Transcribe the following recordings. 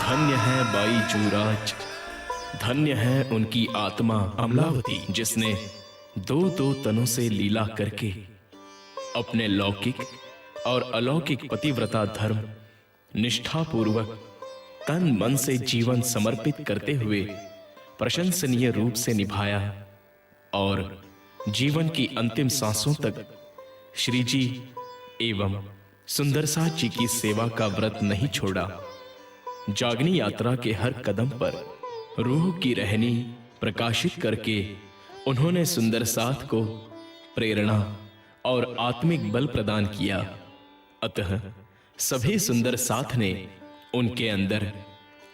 धन्य है बाई जूराज, धन्य है उनकी आत्मा अमलावती, जिसने दो दो तनों से लीला करके अपने लौकिक और अलौकिक पतिव्रता धर्म निष्ठापूर्वक तन मन से जीवन समर्पित करते हुए प्रशंसनीय रूप से निभाया और जीवन की अंतिम सांसों तक श्री जी एवं सुंदरसा जी की सेवा का व्रत नहीं छोड़ा। जागनी यात्रा के हर कदम पर रूह की रहनी प्रकाशित करके उन्होंने सुंदर साथ को प्रेरणा और आत्मिक बल प्रदान किया। अतः सभी सुंदर साथ ने उनके अंदर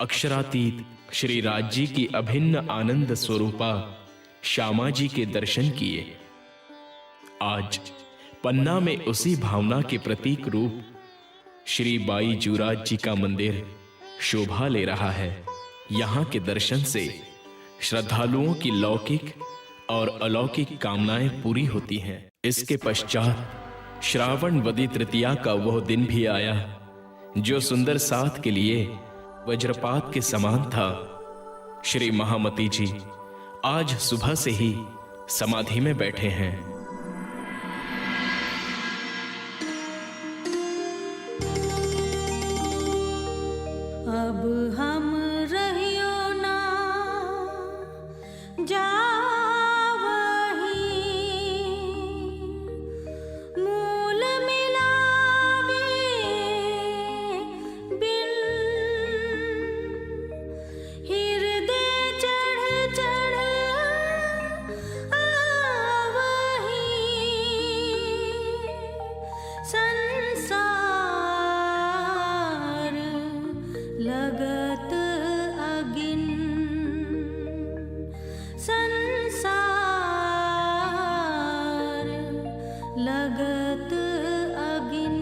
अक्षरातीत श्री राज जी की अभिन्न आनंद स्वरूपा श्यामा जी के दर्शन किए। आज पन्ना में उसी भावना के प्रतीक रूप श्री बाई जूराज जी का मंदिर शोभा ले रहा है। यहाँ के दर्शन से श्रद्धालुओं की लौकिक और अलौकिक कामनाएं पूरी होती हैं। इसके पश्चात श्रावण वदी तृतीया का वह दिन भी आया जो सुंदर साथ के लिए वज्रपात के समान था। श्री महामती जी आज सुबह से ही समाधि में बैठे हैं। अब हम रहियो ना जावही, मूल मिलावे बिन, हृदय चढ़ चढ़ आवही, संसार लगत अगिन, संसार लगत अगिन।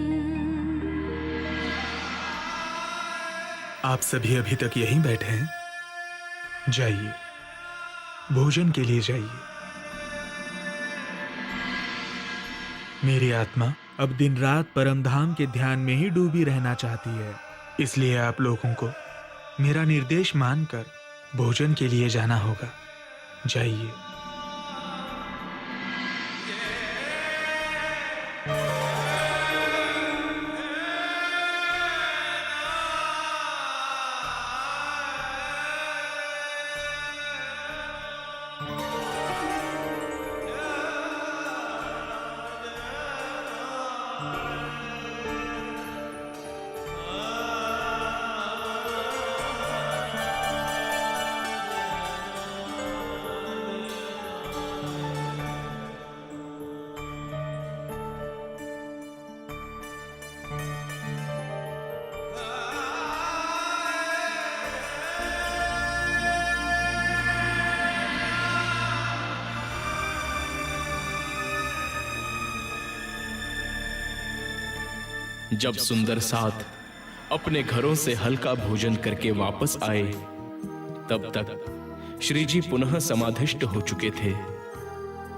आप सभी अभी तक यहीं बैठे हैं? जाइए, भोजन के लिए जाइए। मेरी आत्मा अब दिन रात परमधाम के ध्यान में ही डूबी रहना चाहती है, इसलिए आप लोगों को मेरा निर्देश मानकर भोजन के लिए जाना होगा। जाइए। जब सुंदर साथ अपने घरों से हल्का भोजन करके वापस आए, तब तक श्री जी पुनः समाधिष्ट हो चुके थे।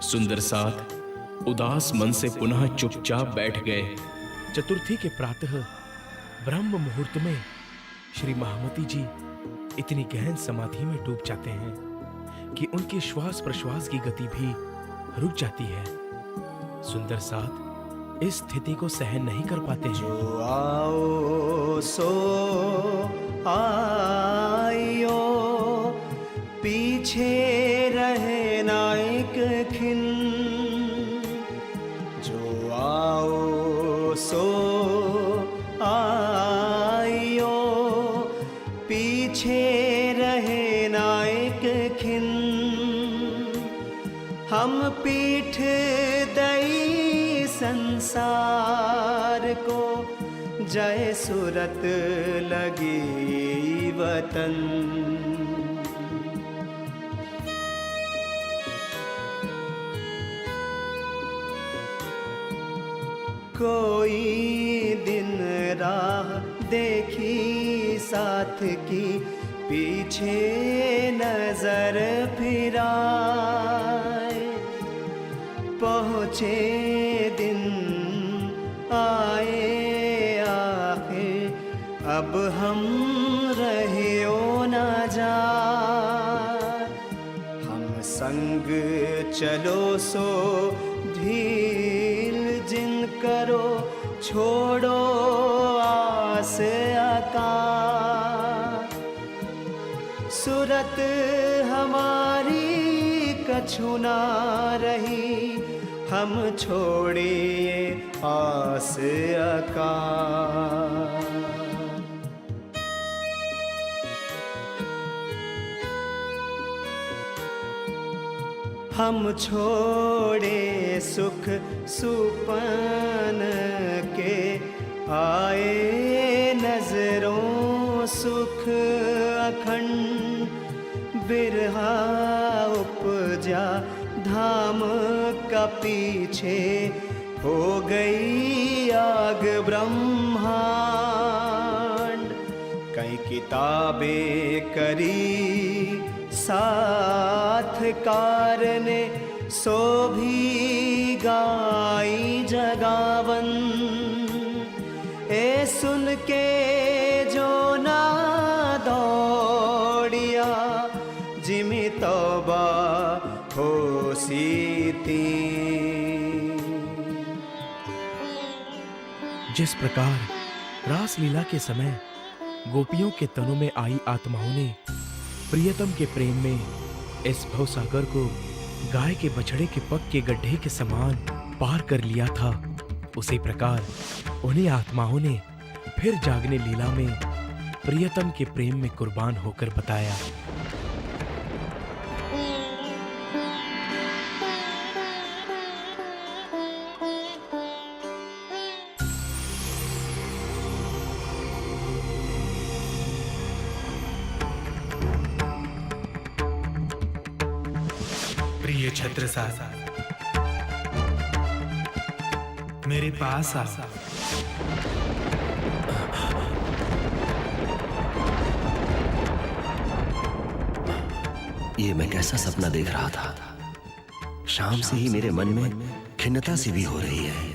सुंदर साथ उदास मन से पुनः चुपचाप बैठ गए। चतुर्थी के प्रातः ब्रह्म मुहूर्त में श्री महामती जी इतनी गहन समाधि में डूब जाते हैं कि उनके श्वास प्रश्वास की गति भी रुक जाती है। सुंदर साथ इस स्थिति को सहन नहीं कर पाते हैं। जो आओ सो आइयो, पीछे रहे ना एक खिन। जो आओ सो आइयो, पीछे रहे ना एक खिन। हम पीठ दई संसार को, जय सूरत लगी वतन। कोई दिन राह देखी साथ की, पीछे नजर फिराए। पहुँचे दिन आए आखिर, अब हम रहे चलो सो ढील जिन करो, छोड़ो आस आकाश। सूरत हमारी कछु ना रही, हम छोड़िए आस आकाश। हम छोड़े सुख सुपन के, आए नजरों सुख अखंड। बिरहा उपजा धाम का पीछे, हो गई आग ब्रह्मांड। कई किताबें करी साथ कारने, सो भी गाई जगावन। ए सुन के जो ना दौड़िया, जिमी तौबा हो सीती। जिस प्रकार रासलीला के समय गोपियों के तनों में आई आत्माओं ने प्रियतम के प्रेम में इस भवसागर को गाय के बछड़े के पग के गड्ढे के समान पार कर लिया था, उसी प्रकार उन्हीं आत्माओं ने फिर जागने लीला में प्रियतम के प्रेम में कुर्बान होकर बताया। प्रिय छत्रसाल, मेरे पास आ। ये मैं कैसा सपना देख रहा था। शाम से ही मेरे मन में खिन्नता सी भी हो रही है।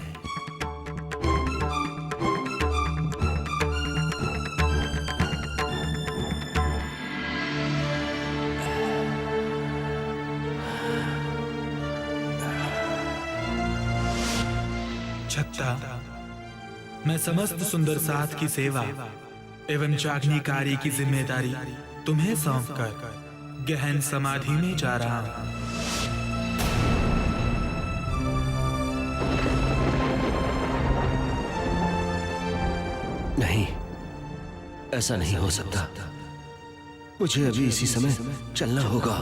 छत्ता, मैं समस्त सुंदर साथ की सेवा एवं जागनी कार्य की जिम्मेदारी तुम्हें सौंपकर गहन समाधि में जा रहा हूं। नहीं, ऐसा नहीं हो सकता। मुझे अभी इसी समय चलना होगा।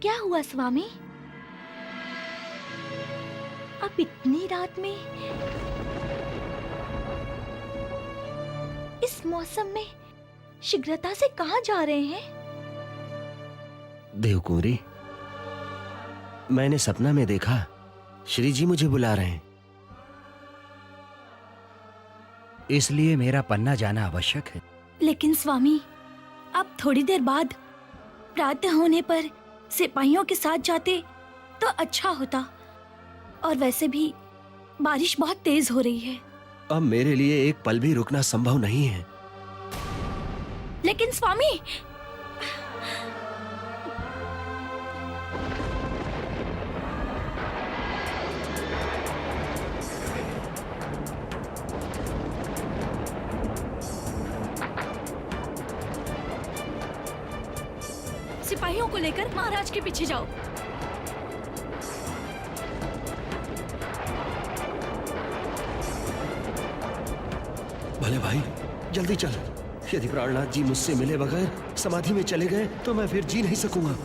क्या हुआ स्वामी? आप इतनी रात में इस मौसम में शीघ्रता से कहां जा रहे हैं? देवकुंवरी, मैंने सपना में देखा श्री जी मुझे बुला रहे हैं, इसलिए मेरा पन्ना जाना आवश्यक है। लेकिन स्वामी, आप थोड़ी देर बाद प्रातः होने पर सिपाहियों के साथ जाते तो अच्छा होता। और वैसे भी बारिश बहुत तेज हो रही है। अब मेरे लिए एक पल भी रुकना संभव नहीं है। लेकिन स्वामी, सिपाहियों को लेकर महाराज के पीछे जाओ। भले भाई, जल्दी चल। यदि प्राणनाथ जी मुझसे मिले बगैर समाधि में चले गए तो मैं फिर जी नहीं सकूंगा।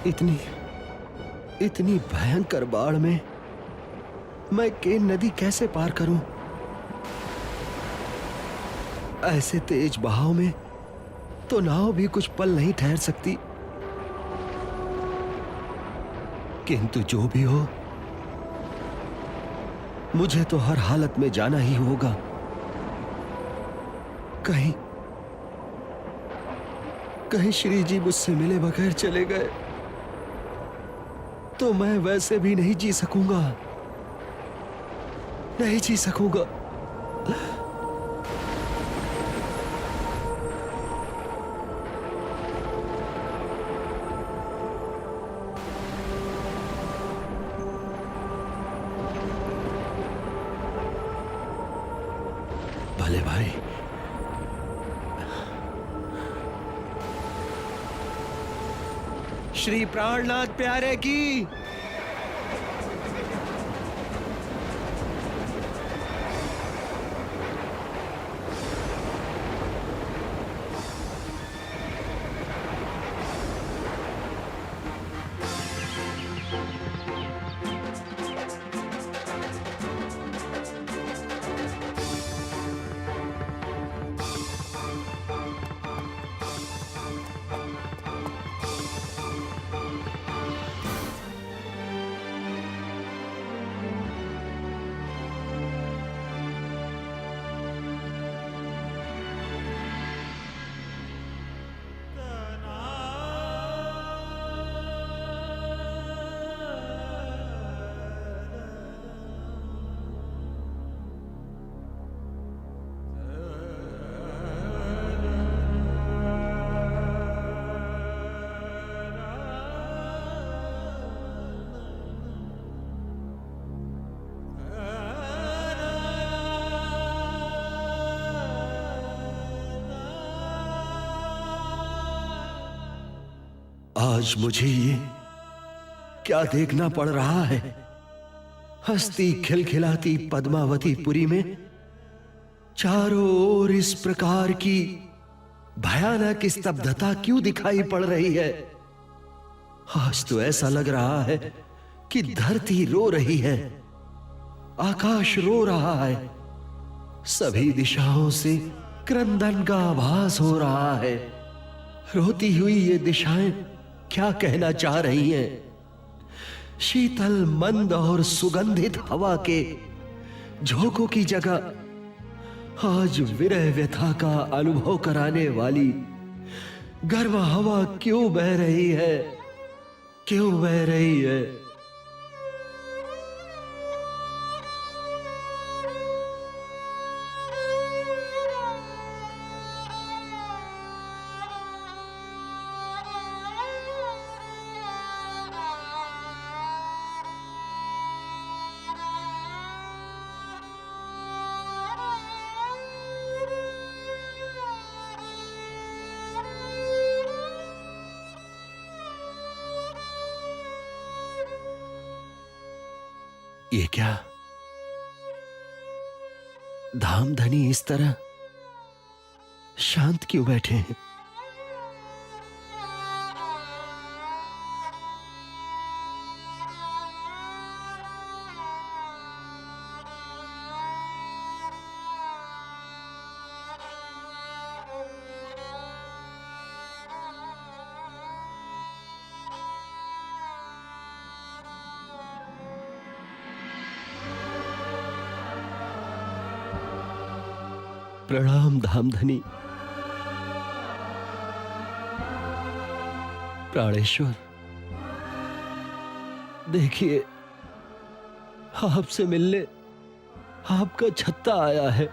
इतनी भयंकर बाढ़ में मैं केन नदी कैसे पार करूं? ऐसे तेज बहाव में तो नाव भी कुछ पल नहीं ठहर सकती। किंतु जो भी हो, मुझे तो हर हालत में जाना ही होगा। कहीं श्री जी मुझसे मिले बगैर चले गए तो मैं वैसे भी नहीं जी सकूंगा, नहीं जी सकूंगा। भले भाई, श्री प्राणनाथ प्यारे की। आज मुझे ये क्या देखना पड़ रहा है? हंसती खिलखिलाती पद्मावती पुरी में चारों ओर इस प्रकार की भयानक स्तब्धता क्यों दिखाई पड़ रही है? आज तो ऐसा लग रहा है कि धरती रो रही है, आकाश रो रहा है, सभी दिशाओं से क्रंदन का आभास हो रहा है। रोती हुई ये दिशाएं क्या कहना चाह रही हैं? शीतल मंद और सुगंधित हवा के झोंकों की जगह आज विरह व्यथा का अनुभव कराने वाली गर्म हवा क्यों बह रही है? क्यों बह रही है? ये क्या? धामधनी इस तरह शांत क्यों बैठे हैं? प्रणाम धामधनी। प्राणेश्वर, देखिए, आपसे मिलने आपका छत्ता आया है।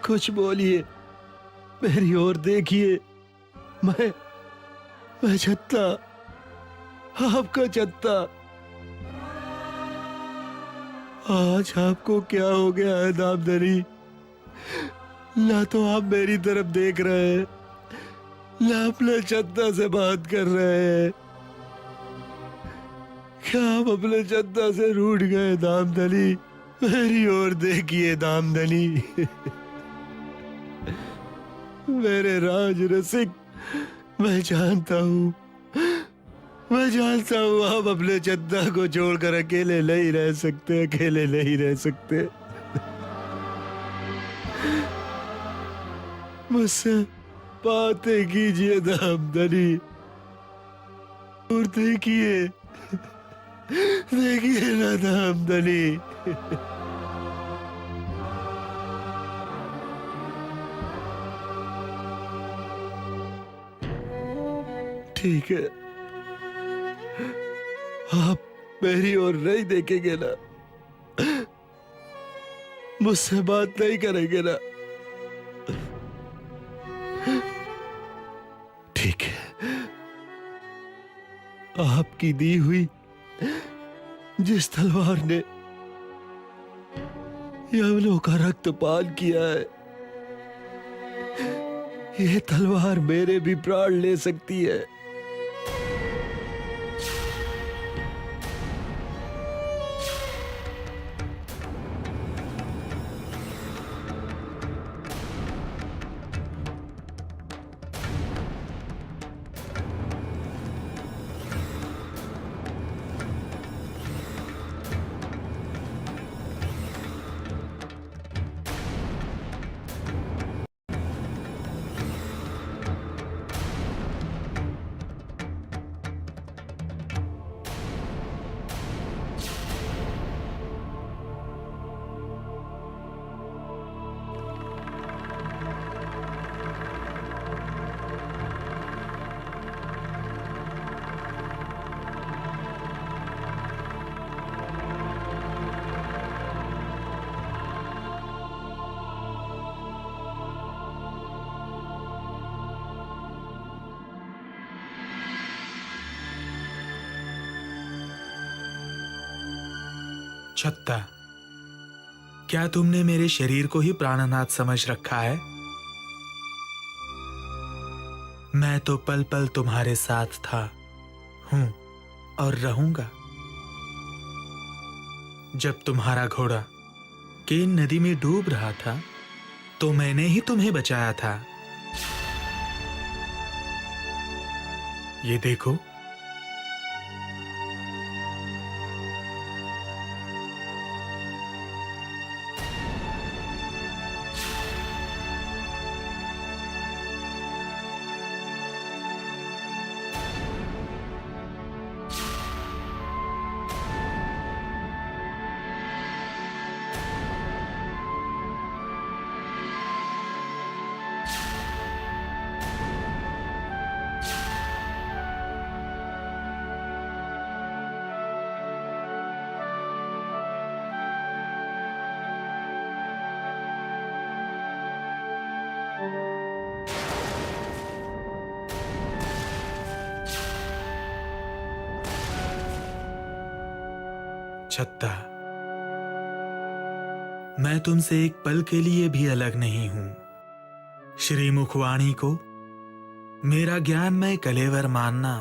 कुछ बोलिए, मेरी ओर देखिए। मैं छत्ता, आपका छत्ता। आज आपको क्या हो गया है दामदरी? ना तो आप मेरी तरफ देख रहे हैं, ना अपने छत्ता से बात कर रहे हैं। क्या आप अपने छत्ता से रूठ गए दामदनी? मेरी ओर देखिए दामदनी। मेरे राज रसिक, मैं जानता हूँ आप अपने चंदा को छोड़कर अकेले नहीं रह सकते। मुझसे बातें कीजिए धामधनी, और देखिए ना धामधनी। ठीक है, आप मेरी ओर नहीं देखेंगे ना, मुझसे बात नहीं करेंगे ना? ठीक है, आपकी दी हुई जिस तलवार ने यमनों का रक्तपान किया है, ये तलवार मेरे भी प्राण ले सकती है। छत्ता, क्या तुमने मेरे शरीर को ही प्राणनाथ समझ रखा है? मैं तो पल पल तुम्हारे साथ था, हूं और रहूंगा। जब तुम्हारा घोड़ा केन नदी में डूब रहा था तो मैंने ही तुम्हें बचाया था। ये देखो, छत्ता, मैं तुमसे एक पल के लिए भी अलग नहीं हूं। श्री मुखवाणी को मेरा ज्ञानमय कलेवर मानना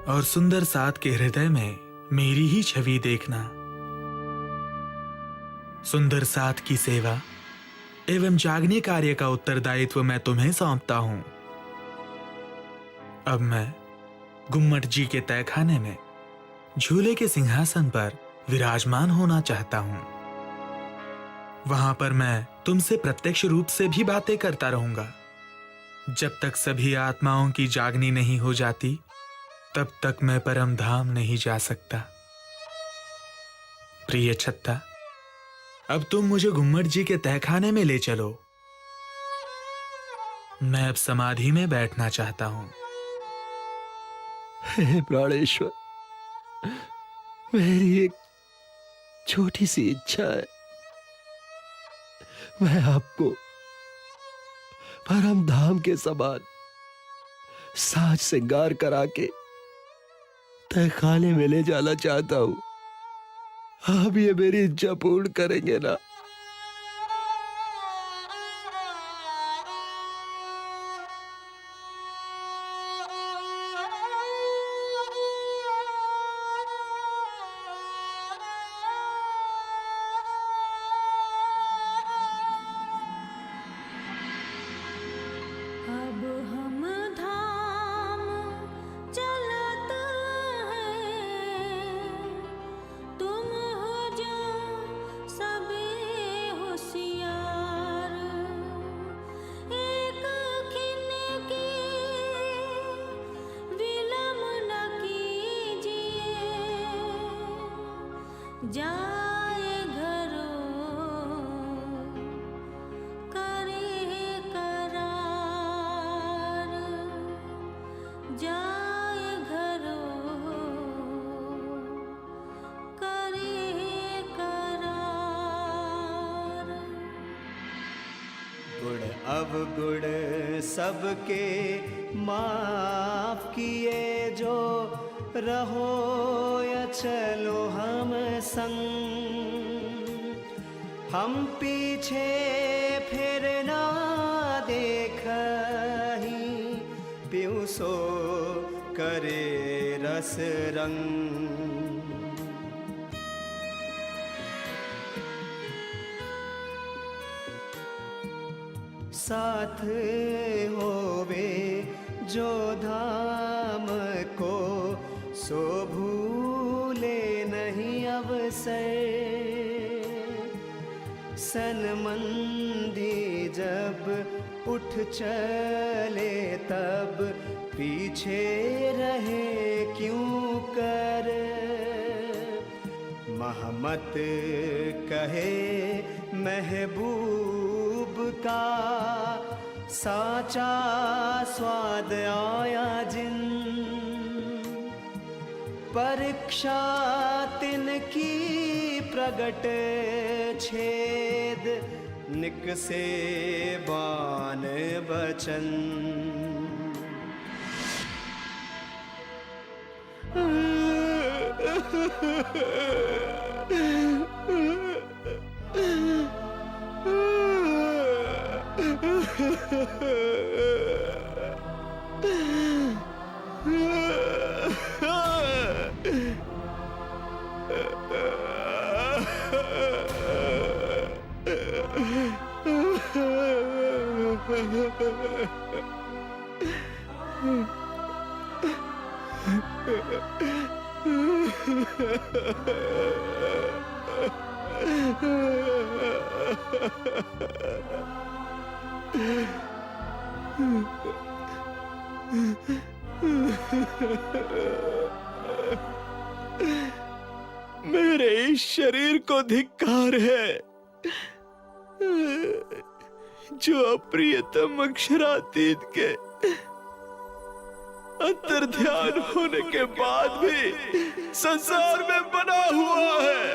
और सुंदर साथ के हृदय में मेरी ही छवि देखना। सुंदर साथ की सेवा एवं जागने कार्य का उत्तरदायित्व मैं तुम्हें सौंपता हूं। अब मैं गुम्मट जी के तहखाने में झूले के सिंहासन पर विराजमान होना चाहता हूं। वहां पर मैं तुमसे प्रत्यक्ष रूप से भी बातें करता रहूंगा। जब तक सभी आत्माओं की जागनी नहीं हो जाती, तब तक मैं परम धाम नहीं जा सकता। प्रिय छत्ता, अब तुम मुझे गुम्मट जी के तहखाने में ले चलो। मैं अब समाधि में बैठना चाहता हूं। हे प्राणेश्वर, मेरी एक छोटी सी इच्छा है। मैं आपको परम धाम के समान साज श्रृंगार करा के तहखाने में ले जाना चाहता हूं। आप ये मेरी इच्छा पूर्ण करेंगे ना? जाए घरों करे करार, जाए घरों करे करार। गुण अवगुण सबके माफ किए जो, रहो या चलो हम संग। हम पीछे फिर ना देखही, पियूं सो करे रस रंग। साथ होवे जो धाम को, सो भूले नहीं अवसर। सनमंदी जब उठ चले तब, पीछे रहे क्यों कर। महमत कहे महबूब का, साचा स्वाद आया जिन। परीक्षा तिनकी प्रगट छेद, निकसे बान बचन। मेरे इस शरीर को धिक्कार है, जो अप्रियतम अक्षरातीत के अंतर ध्यान होने के बाद भी संसार में बना हुआ है।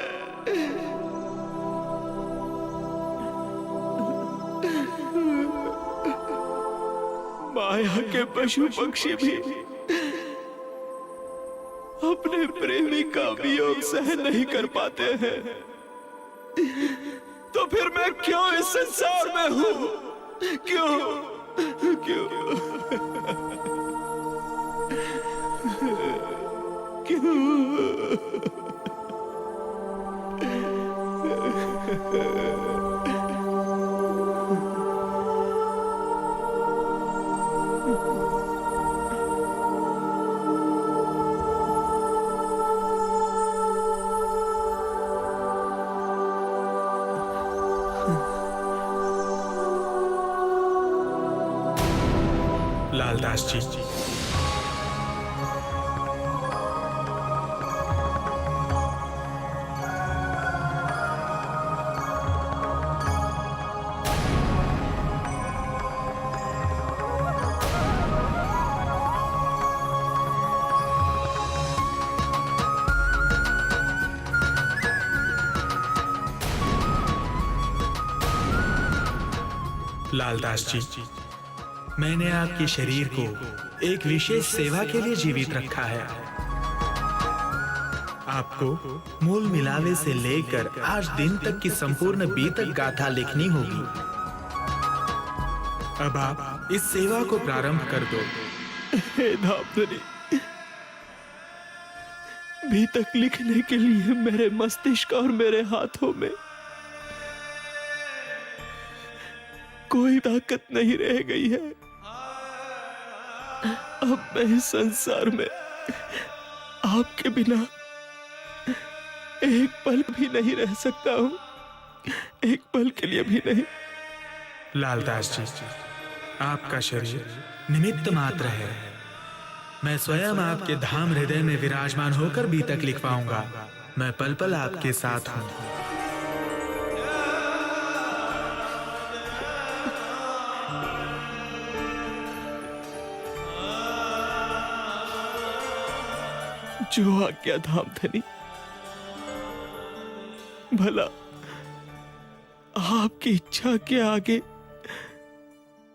माया के पशु पक्षी भी अपने प्रेमी का वियोग सहन नहीं कर पाते हैं, तो फिर मैं क्यों इस संसार में हूं? क्यों क्यों क्यों? लालदास जी, लालदास जी, मैंने आपके शरीर को एक विशेष सेवा के लिए जीवित रखा है। आपको मूल मिलावे से लेकर आज दिन तक की संपूर्ण बीतक गाथा लिखनी होगी। अब आप इस सेवा को प्रारंभ कर दो। हे धामधनी, बीतक लिखने के लिए मेरे मस्तिष्क और मेरे हाथों में कोई ताकत नहीं रह गई है। अब मैं इस संसार में आपके बिना एक पल भी नहीं रह सकता हूं, एक पल के लिए भी नहीं। लालदास जी, आपका शरीर निमित्त मात्र है। मैं स्वयं आपके धाम हृदय में विराजमान होकर बीतक लिखवाऊंगा। मैं पल पल आपके साथ हूँ। जो आज्ञा धाम धनी, भला आपकी इच्छा के आगे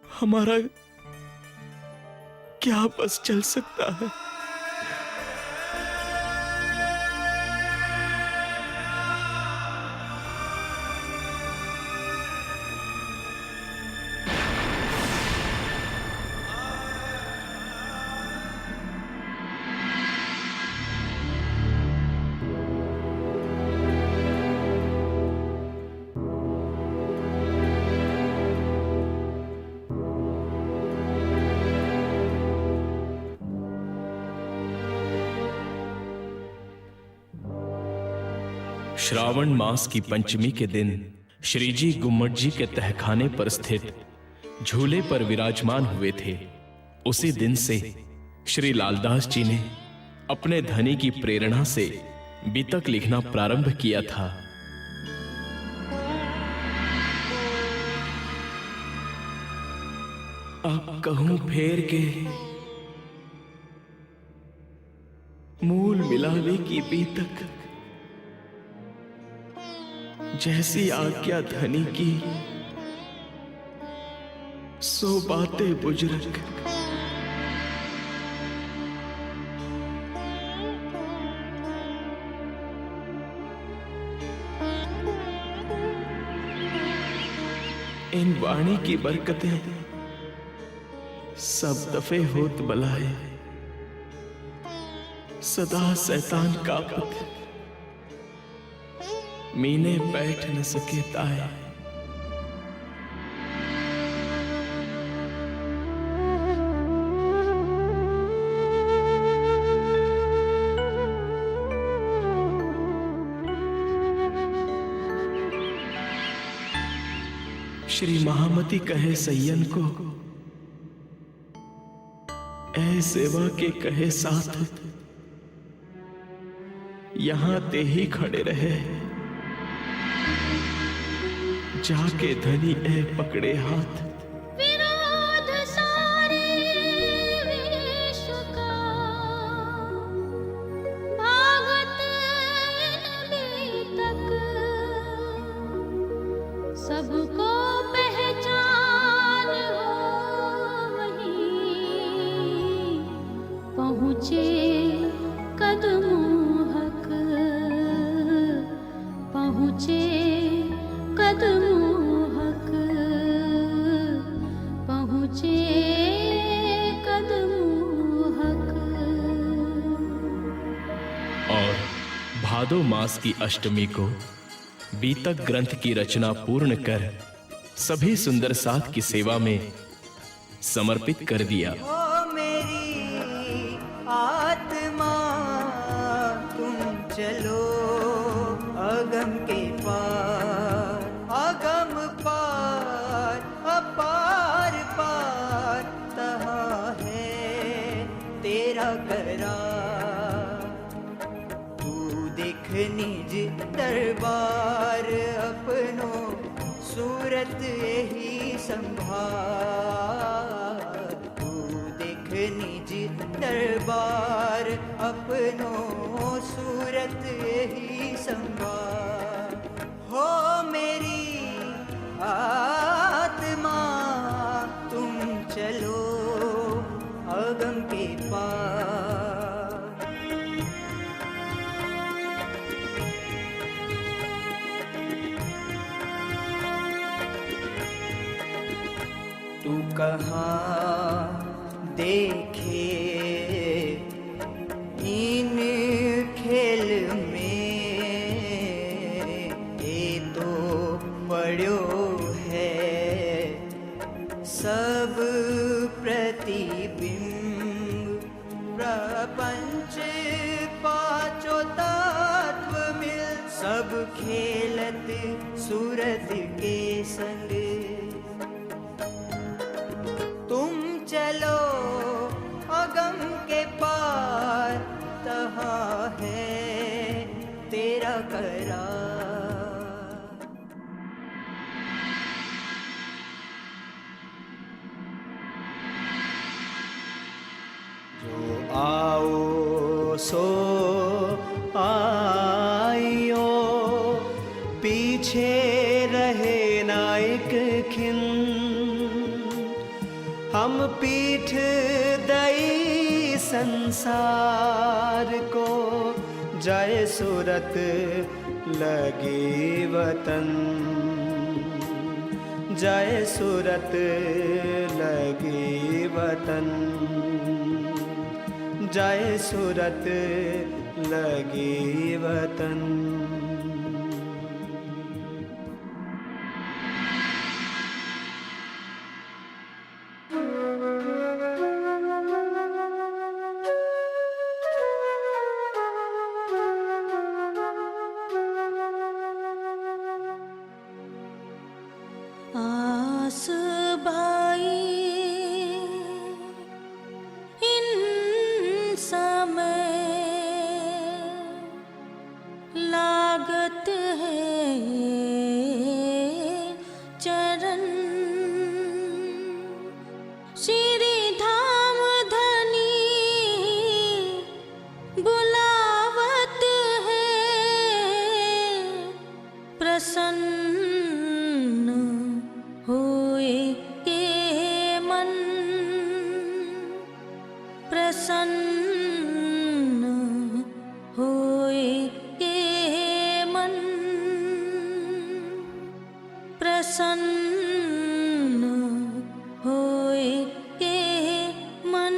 हमारा क्या बस चल सकता है। श्रावण मास की पंचमी के दिन श्री जी गुम्मट जी के तहखाने पर स्थित झूले पर विराजमान हुए थे। उसी दिन से श्री लालदास जी ने अपने धनी की प्रेरणा से बीतक लिखना प्रारंभ किया था। अब कहूं फेर के मूल मिलावे की बीतक, जैसी आज्ञा धनी की सो बातें बुजुर्ग। इन वाणी की बरकतें सब दफे होत बलाए, सदा शैतान कापत मीने बैठ न सके ताए। श्री महामती कहे सैयन को, ऐ सेवा के कहे साथ यहां ते ही खड़े रहे, जाके धनी ए पकड़े हाथ। विरोध सारे विश्व का भागत बीतक, सबको पहचान हो वही पहुँचे कदमों हक, पहुँचे कदमों हक, पहुँचे कदमों हक। और भादो मास की अष्टमी को बीतक ग्रंथ की रचना पूर्ण कर सभी सुंदर साथ की सेवा में समर्पित कर दिया। ओ मेरी आत्मा तुम चलो अगम के पार, अगम पार अपार पार, तहा है तेरा करार। तू देख निज दरबार अपनो, सूरत यही संभार। तू देख निज दरबार अपनो, सूरत यही संभार। हो मेरी आत्मा तुम चलो अगम के पार। तू कहाँ देखे इन खेल में, ये तो पड़ो है सब प्रतिबिंब। प्रपंच पांचों तत्व मिल, सब खेलत सूरत के संग। तुम चलो अगम के पार, तहा है तेरा करा। जो आओ सो आइयो, पीछे रहे ना एक खिन। हम पीठ दई संसार को, जय सूरत लगी वतन, जय सूरत लगी वतन, जय सूरत लगी वतन। आस बाई इन समय लागत है चरण। श्री धाम धनी बुलावत है, प्रसन्न होए के मन, प्रसन्न होए के मन, प्रसन्न होए के मन।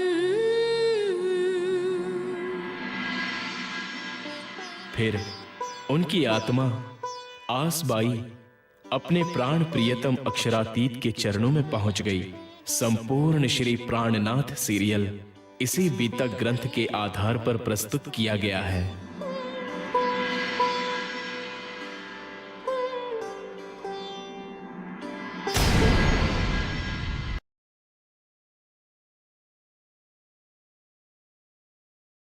फिर उनकी आत्मा आसबाई अपने प्राण प्रियतम अक्षरातीत के चरणों में पहुंच गई। संपूर्ण श्री प्राणनाथ सीरियल इसी बीतक ग्रंथ के आधार पर प्रस्तुत किया गया है।